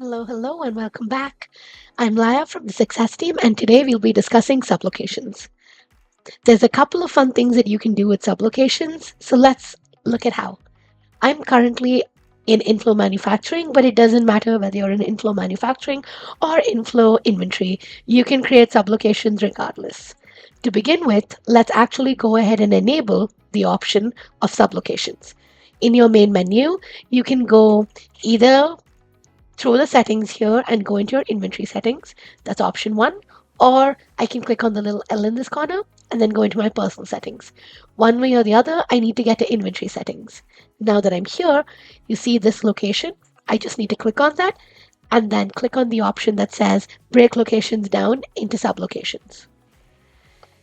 Hello, and welcome back. I'm Laya from the Success Team, and today we'll be discussing sublocations. There's a couple of fun things that you can do with sublocations, so let's look at how. I'm currently in inflow manufacturing, but it doesn't matter whether you're in inflow manufacturing or inflow inventory. You can create sublocations regardless. To begin with, let's actually go ahead and enable the option of sublocations. In your main menu, you can go either through the settings here and go into your inventory settings. That's option one. Or I can click on the little L in this corner and then go into my personal settings. One way or the other, I need to get to inventory settings. Now that I'm here, you see this location. I just need to click on that and then click on the option that says break locations down into sublocations.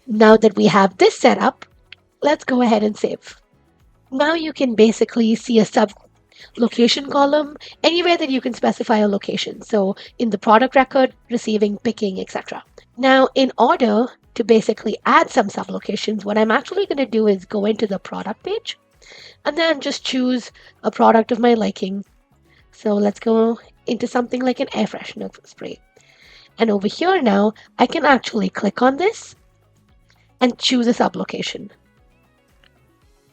Now that we have this set up, let's go ahead and save. Now you can basically see a sub location column anywhere that you can specify a location. So in the product record, receiving, picking, etc. Now, in order to basically add some sublocations, what I'm actually going to do is go into the product page and then just choose a product of my liking. So let's go into something like an air freshener spray. And over here now, I can actually click on this and choose a sublocation.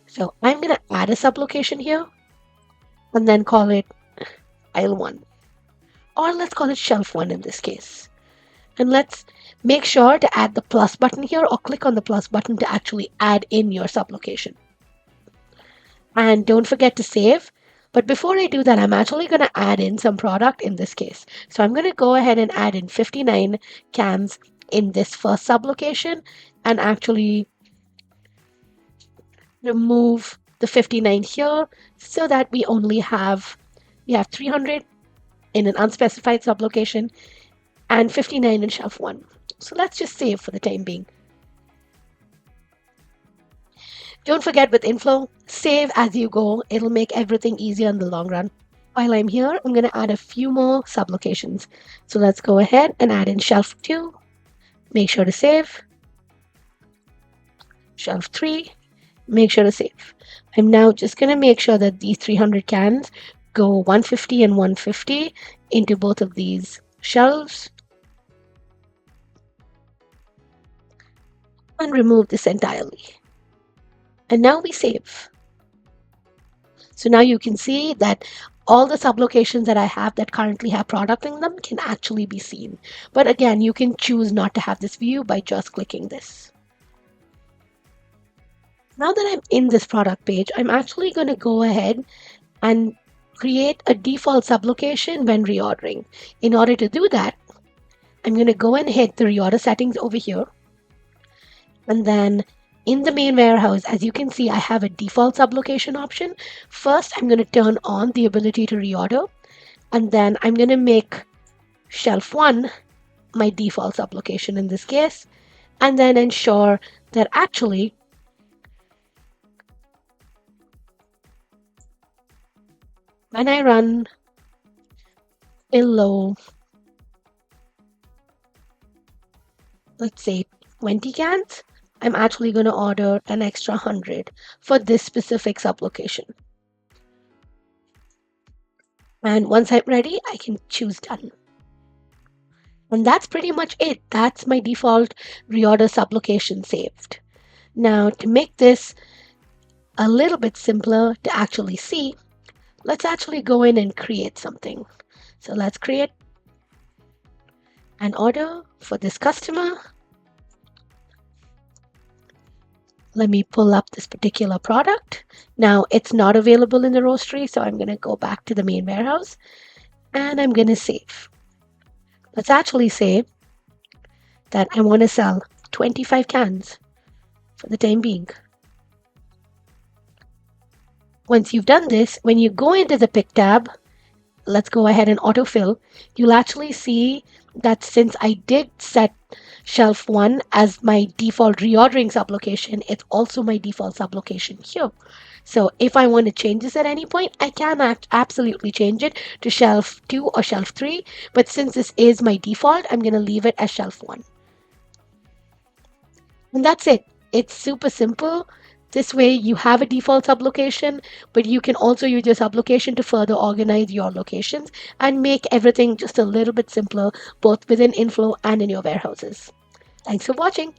So I'm going to add a sublocation here and then call it aisle 1. Or let's call it shelf 1 in this case. And let's make sure to add the plus button here or click on the plus button to actually add in your sublocation. And don't forget to save. But before I do that, I'm actually going to add in some product in this case. So I'm going to go ahead and add in 59 cans in this first sublocation and actually remove the 59 here so that we have 300 in an unspecified sublocation and 59 in shelf 1. So let's just save for the time being. Don't forget with inFlow, save as you go. It'll make everything easier in the long run. While I'm here, I'm going to add a few more sublocations. So let's go ahead and add in shelf 2. Make sure to save. Shelf 3. Make sure to save. I'm now just going to make sure that these 300 cans go 150 and 150 into both of these shelves. And remove this entirely. And now we save. So now you can see that all the sublocations that I have that currently have product in them can actually be seen. But again, you can choose not to have this view by just clicking this. Now that I'm in this product page, I'm actually going to go ahead and create a default sublocation when reordering. In order to do that, I'm going to go and hit the reorder settings over here. And then in the main warehouse, as you can see, I have a default sublocation option. First, I'm going to turn on the ability to reorder. And then I'm going to make shelf 1 my default sublocation in this case. And then ensure that actually when I run below, let's say 20 cans, I'm actually going to order an extra 100 for this specific sublocation. And once I'm ready, I can choose done. And that's pretty much it. That's my default reorder sublocation saved. Now, to make this a little bit simpler to actually see, let's actually go in and create something. So let's create an order for this customer. Let me pull up this particular product. Now it's not available in the roastery, so I'm going to go back to the main warehouse and I'm going to save. Let's actually say that I want to sell 25 cans for the time being. Once you've done this, when you go into the pick tab, let's go ahead and autofill, you'll actually see that since I did set shelf 1 as my default reordering sublocation, it's also my default sublocation here. So if I want to change this at any point, I can absolutely change it to shelf 2 or shelf 3. But since this is my default, I'm going to leave it as shelf 1. And that's it. It's super simple. This way you have a default sublocation, but you can also use your sublocation to further organize your locations and make everything just a little bit simpler, both within inFlow and in your warehouses. Thanks for watching.